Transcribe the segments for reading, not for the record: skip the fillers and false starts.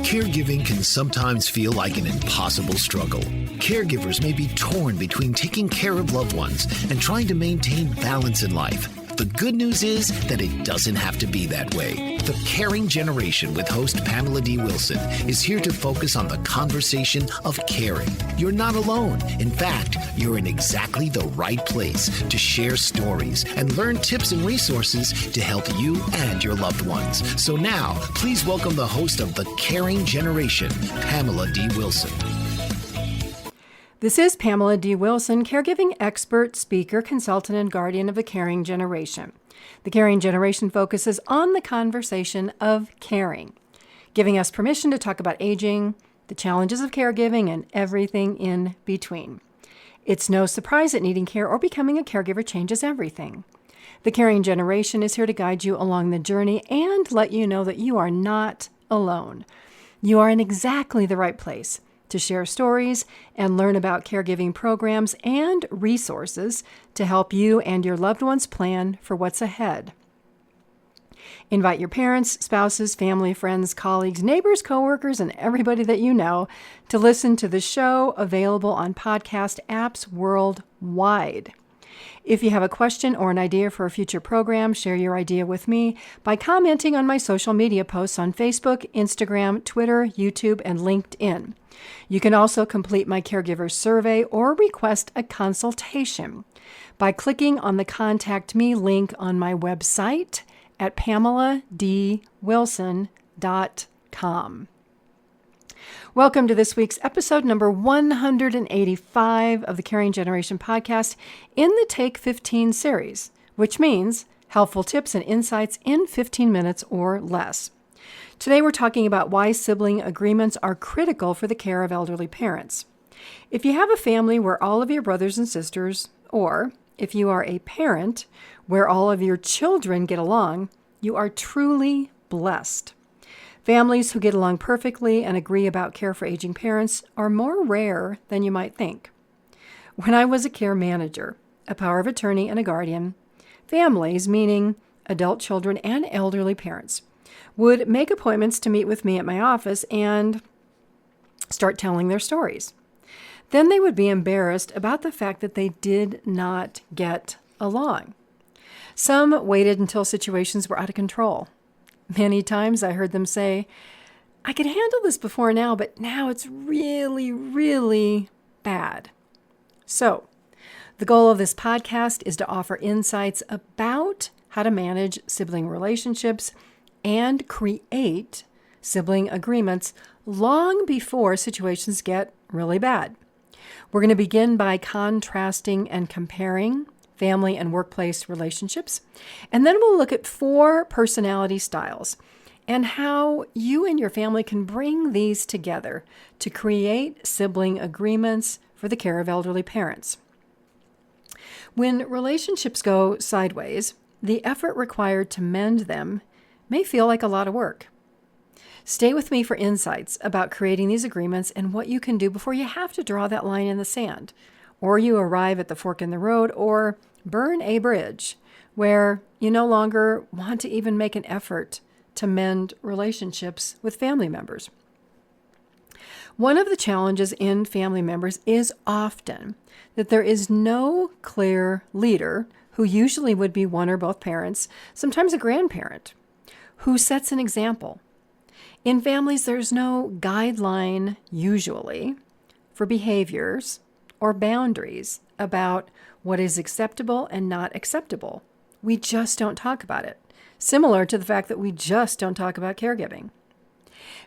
Caregiving can sometimes feel like an impossible struggle. Caregivers may be torn between taking care of loved ones and trying to maintain balance in life. The good news is that it doesn't have to be that way. The Caring Generation with host Pamela D Wilson is here to focus on the conversation of caring. You're not alone. In fact, you're in exactly the right place to share stories and learn tips and resources to help you and your loved ones. So now, please welcome the host of The Caring Generation, Pamela D Wilson. This is Pamela D. Wilson, caregiving expert, speaker, consultant, and guardian of the Caring Generation. The Caring Generation focuses on the conversation of caring, giving us permission to talk about aging, the challenges of caregiving, and everything in between. It's no surprise that needing care or becoming a caregiver changes everything. The Caring Generation is here to guide you along the journey and let you know that you are not alone. You are in exactly the right place to share stories and learn about caregiving programs and resources to help you and your loved ones plan for what's ahead. Invite your parents, spouses, family, friends, colleagues, neighbors, coworkers, and everybody that you know to listen to the show, available on podcast apps worldwide. If you have a question or an idea for a future program, share your idea with me by commenting on my social media posts on Facebook, Instagram, Twitter, YouTube, and LinkedIn. You can also complete my caregiver survey or request a consultation by clicking on the Contact Me link on my website at PamelaDWilson.com. Welcome to this week's episode number 185 of the Caring Generation podcast in the Take 15 series, which means helpful tips and insights in 15 minutes or less. Today we're talking about why sibling agreements are critical for the care of elderly parents. If you have a family where all of your brothers and sisters, or if you are a parent where all of your children get along, you are truly blessed. Families who get along perfectly and agree about care for aging parents are more rare than you might think. When I was a care manager, a power of attorney, and a guardian, families, meaning adult children and elderly parents, would make appointments to meet with me at my office and start telling their stories. Then they would be embarrassed about the fact that they did not get along. Some waited until situations were out of control. Many times I heard them say, I could handle this before now, but now it's really, really bad. So, the goal of this podcast is to offer insights about how to manage sibling relationships and create sibling agreements long before situations get really bad. We're going to begin by contrasting and comparing family and workplace relationships. And then we'll look at 4 personality styles and how you and your family can bring these together to create sibling agreements for the care of elderly parents. When relationships go sideways, the effort required to mend them may feel like a lot of work. Stay with me for insights about creating these agreements and what you can do before you have to draw that line in the sand, or you arrive at the fork in the road, or burn a bridge where you no longer want to even make an effort to mend relationships with family members. One of the challenges in family members is often that there is no clear leader, who usually would be one or both parents, sometimes a grandparent, who sets an example. In families, there's no guideline, usually, for behaviors or boundaries about what is acceptable and not acceptable. We just don't talk about it, similar to the fact that we just don't talk about caregiving.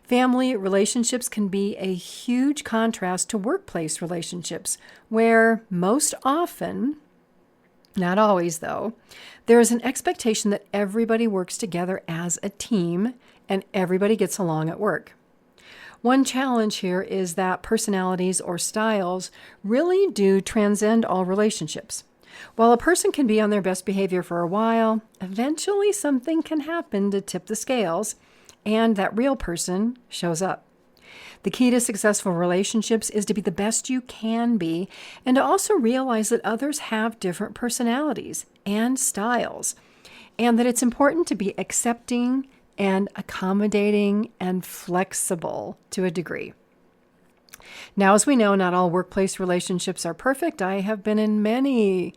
Family relationships can be a huge contrast to workplace relationships, where most often, not always though, there is an expectation that everybody works together as a team and everybody gets along at work. One challenge here is that personalities or styles really do transcend all relationships. While a person can be on their best behavior for a while, eventually something can happen to tip the scales, and that real person shows up. The key to successful relationships is to be the best you can be, and to also realize that others have different personalities and styles, and that it's important to be accepting and accommodating and flexible to a degree. Now, as we know, not all workplace relationships are perfect. I have been in many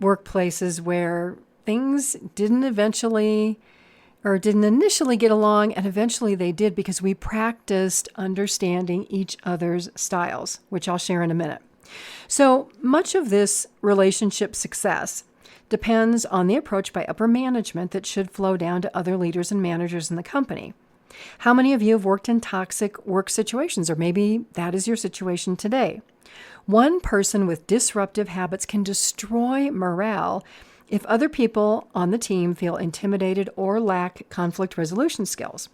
workplaces where things didn't initially get along, and eventually they did because we practiced understanding each other's styles, which I'll share in a minute. So much of this relationship success depends on the approach by upper management that should flow down to other leaders and managers in the company. How many of you have worked in toxic work situations, or maybe that is your situation today? One person with disruptive habits can destroy morale if other people on the team feel intimidated or lack conflict resolution skills.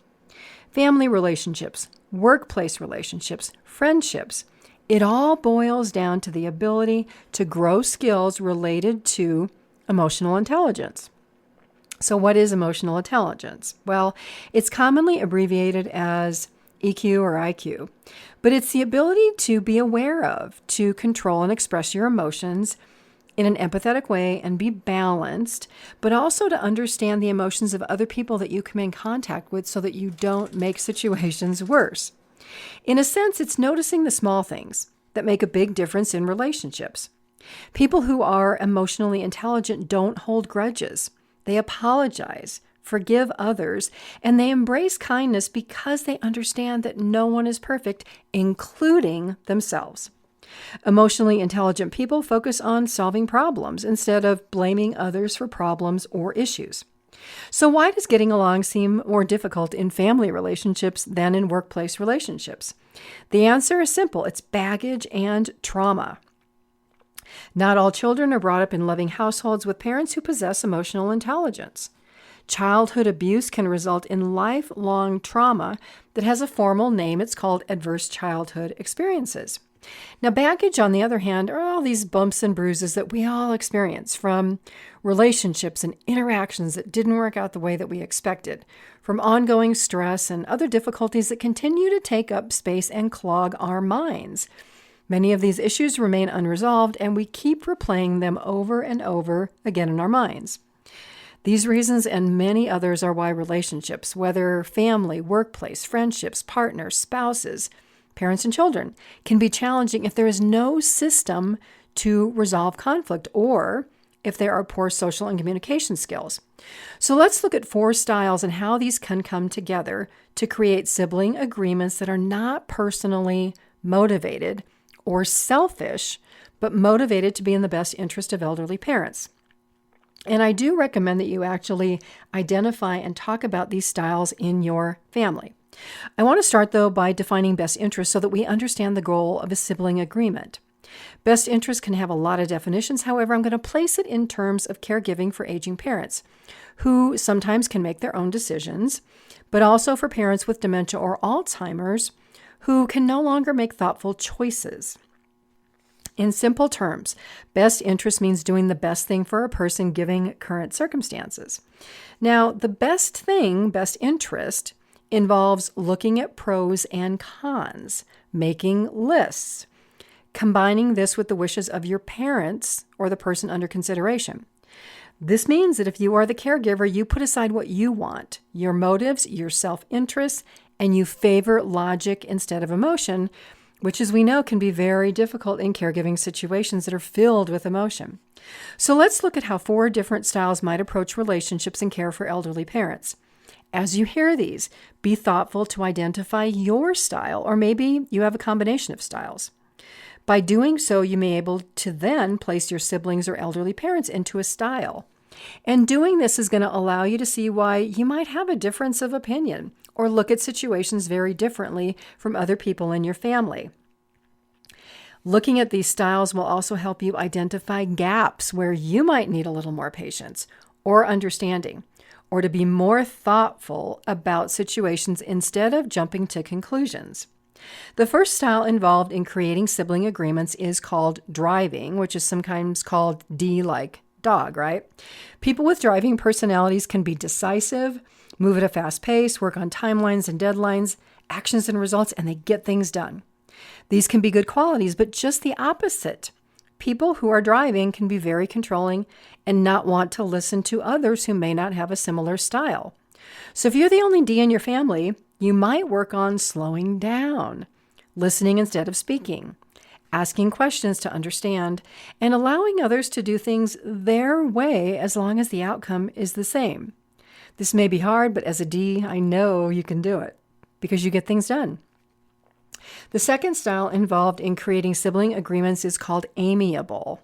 Family relationships, workplace relationships, friendships, it all boils down to the ability to grow skills related to emotional intelligence. So what is emotional intelligence? Well, it's commonly abbreviated as EQ or IQ, but it's the ability to be aware of, to control and express your emotions in an empathetic way and be balanced, but also to understand the emotions of other people that you come in contact with so that you don't make situations worse. In a sense, it's noticing the small things that make a big difference in relationships. People who are emotionally intelligent don't hold grudges. They apologize, forgive others, and they embrace kindness because they understand that no one is perfect, including themselves. Emotionally intelligent people focus on solving problems instead of blaming others for problems or issues. So why does getting along seem more difficult in family relationships than in workplace relationships? The answer is simple. It's baggage and trauma. Not all children are brought up in loving households with parents who possess emotional intelligence. Childhood abuse can result in lifelong trauma that has a formal name. It's called adverse childhood experiences. Now, baggage, on the other hand, are all these bumps and bruises that we all experience from relationships and interactions that didn't work out the way that we expected, from ongoing stress and other difficulties that continue to take up space and clog our minds. Many of these issues remain unresolved, and we keep replaying them over and over again in our minds. These reasons and many others are why relationships, whether family, workplace, friendships, partners, spouses, parents, and children, can be challenging if there is no system to resolve conflict or if there are poor social and communication skills. So let's look at 4 styles and how these can come together to create sibling agreements that are not personally motivated or selfish, but motivated to be in the best interest of elderly parents. And I do recommend that you actually identify and talk about these styles in your family. I want to start, though, by defining best interest so that we understand the goal of a sibling agreement. Best interest can have a lot of definitions. However, I'm going to place it in terms of caregiving for aging parents, who sometimes can make their own decisions, but also for parents with dementia or Alzheimer's who can no longer make thoughtful choices. In simple terms, best interest means doing the best thing for a person given current circumstances. Now, the best interest, involves looking at pros and cons, making lists, combining this with the wishes of your parents or the person under consideration. This means that if you are the caregiver, you put aside what you want, your motives, your self-interest, and you favor logic instead of emotion, which, as we know, can be very difficult in caregiving situations that are filled with emotion. So let's look at how 4 different styles might approach relationships and care for elderly parents. As you hear these, be thoughtful to identify your style, or maybe you have a combination of styles. By doing so, you may be able to then place your siblings or elderly parents into a style. And doing this is going to allow you to see why you might have a difference of opinion or look at situations very differently from other people in your family. Looking at these styles will also help you identify gaps where you might need a little more patience or understanding, or to be more thoughtful about situations instead of jumping to conclusions. The first style involved in creating sibling agreements is called driving, which is sometimes called D like dog, right? People with driving personalities can be decisive, move at a fast pace, work on timelines and deadlines, actions and results, and they get things done. These can be good qualities, but just the opposite. People who are driving can be very controlling and not want to listen to others who may not have a similar style. So if you're the only D in your family, you might work on slowing down, listening instead of speaking, asking questions to understand, and allowing others to do things their way as long as the outcome is the same. This may be hard, but as a D, I know you can do it because you get things done. The second style involved in creating sibling agreements is called amiable.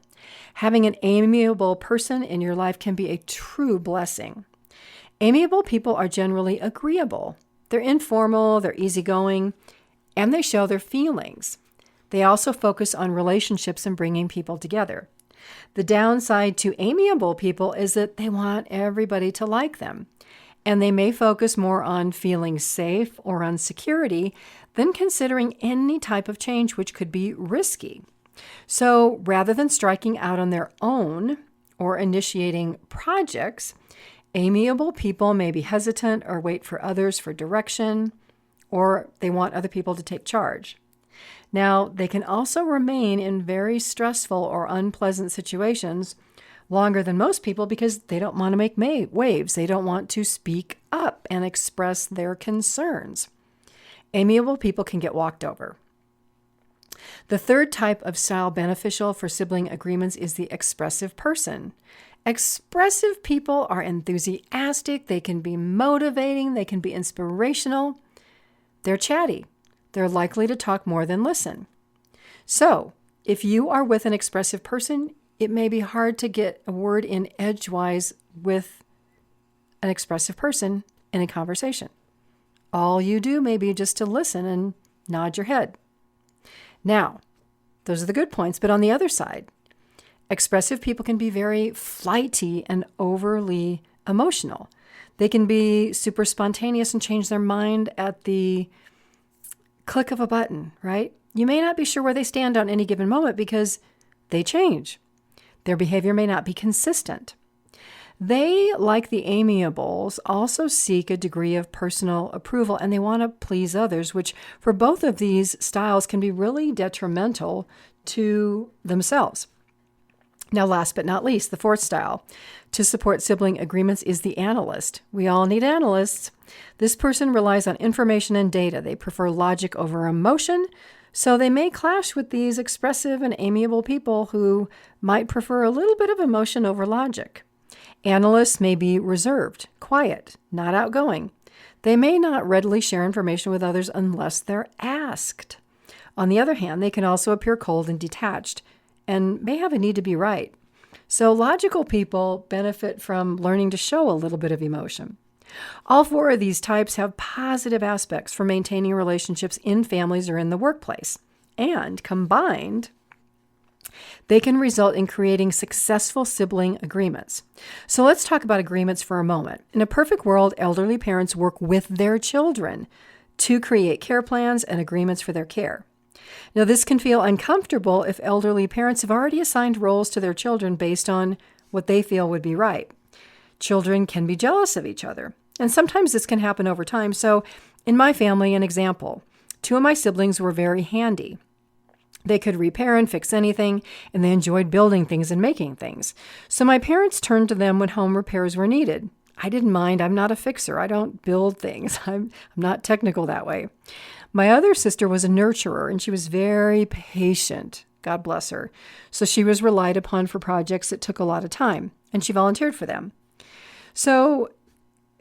Having an amiable person in your life can be a true blessing. Amiable people are generally agreeable. They're informal, they're easygoing, and they show their feelings. They also focus on relationships and bringing people together. The downside to amiable people is that they want everybody to like them, and they may focus more on feeling safe or on security than considering any type of change, which could be risky. So rather than striking out on their own or initiating projects, amiable people may be hesitant or wait for others for direction, or they want other people to take charge. Now, they can also remain in very stressful or unpleasant situations longer than most people because they don't want to make waves. They don't want to speak up and express their concerns. Amiable people can get walked over. The third type of style beneficial for sibling agreements is the expressive person. Expressive people are enthusiastic, they can be motivating, they can be inspirational. They're chatty. They're likely to talk more than listen. So, if you are with an expressive person, it may be hard to get a word in edgewise with an expressive person in a conversation. All you do may be just to listen and nod your head. Now, those are the good points, but on the other side, expressive people can be very flighty and overly emotional. They can be super spontaneous and change their mind at the click of a button, right? You may not be sure where they stand on any given moment because they change. Their behavior may not be consistent. They, like the amiables, also seek a degree of personal approval and they want to please others, which for both of these styles can be really detrimental to themselves. Now, last but not least, the fourth style to support sibling agreements is the analyst. We all need analysts. This person relies on information and data. They prefer logic over emotion, so they may clash with these expressive and amiable people who might prefer a little bit of emotion over logic. Analysts may be reserved, quiet, not outgoing. They may not readily share information with others unless they're asked. On the other hand, they can also appear cold and detached and may have a need to be right. So logical people benefit from learning to show a little bit of emotion. All four of these types have positive aspects for maintaining relationships in families or in the workplace. And combined, they can result in creating successful sibling agreements. So let's talk about agreements for a moment. In a perfect world, elderly parents work with their children to create care plans and agreements for their care. Now, this can feel uncomfortable if elderly parents have already assigned roles to their children based on what they feel would be right. Children can be jealous of each other, and sometimes this can happen over time. So in my family, an example, 2 of my siblings were very handy. They could repair and fix anything, and they enjoyed building things and making things. So my parents turned to them when home repairs were needed. I didn't mind. I'm not a fixer. I don't build things. I'm not technical that way. My other sister was a nurturer, and she was very patient. God bless her. So she was relied upon for projects that took a lot of time, and she volunteered for them. So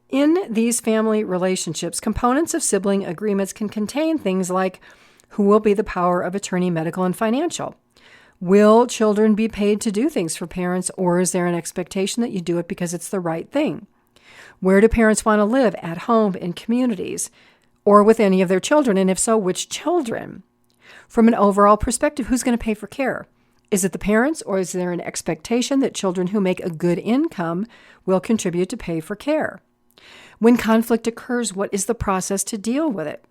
in these family relationships, components of sibling agreements can contain things like who will be the power of attorney, medical, and financial. Will children be paid to do things for parents, or is there an expectation that you do it because it's the right thing? Where do parents want to live, at home, in communities, or with any of their children? And if so, which children? From an overall perspective, who's going to pay for care? Is it the parents, or is there an expectation that children who make a good income will contribute to pay for care? When conflict occurs, what is the process to deal with it?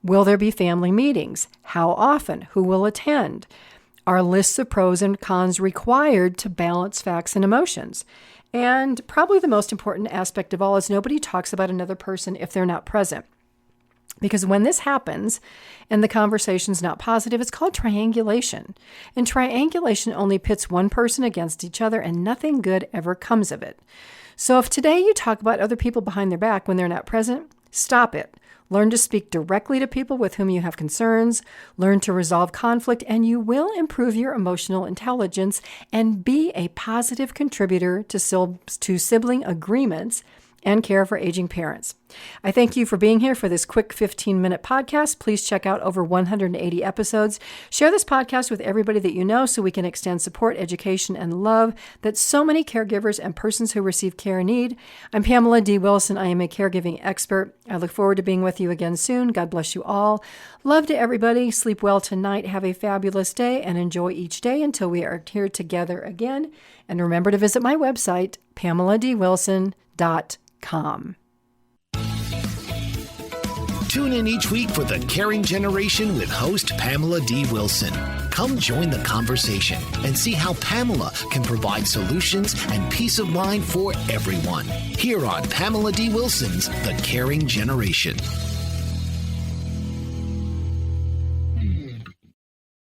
Will there be family meetings? How often? Who will attend? Are lists of pros and cons required to balance facts and emotions? And probably the most important aspect of all is nobody talks about another person if they're not present. Because when this happens and the conversation's not positive, it's called triangulation. And triangulation only pits one person against each other and nothing good ever comes of it. So if today you talk about other people behind their back when they're not present, stop it. Learn to speak directly to people with whom you have concerns, learn to resolve conflict, and you will improve your emotional intelligence and be a positive contributor to sibling agreements and care for aging parents. I thank you for being here for this quick 15-minute podcast. Please check out over 180 episodes. Share this podcast with everybody that you know so we can extend support, education, and love that so many caregivers and persons who receive care need. I'm Pamela D Wilson. I am a caregiving expert. I look forward to being with you again soon. God bless you all. Love to everybody. Sleep well tonight. Have a fabulous day and enjoy each day until we are here together again. And remember to visit my website, PamelaDWilson.com. Tune in each week for The Caring Generation with host Pamela D. Wilson. Come join the conversation and see how Pamela can provide solutions and peace of mind for everyone. Here on Pamela D. Wilson's The Caring Generation.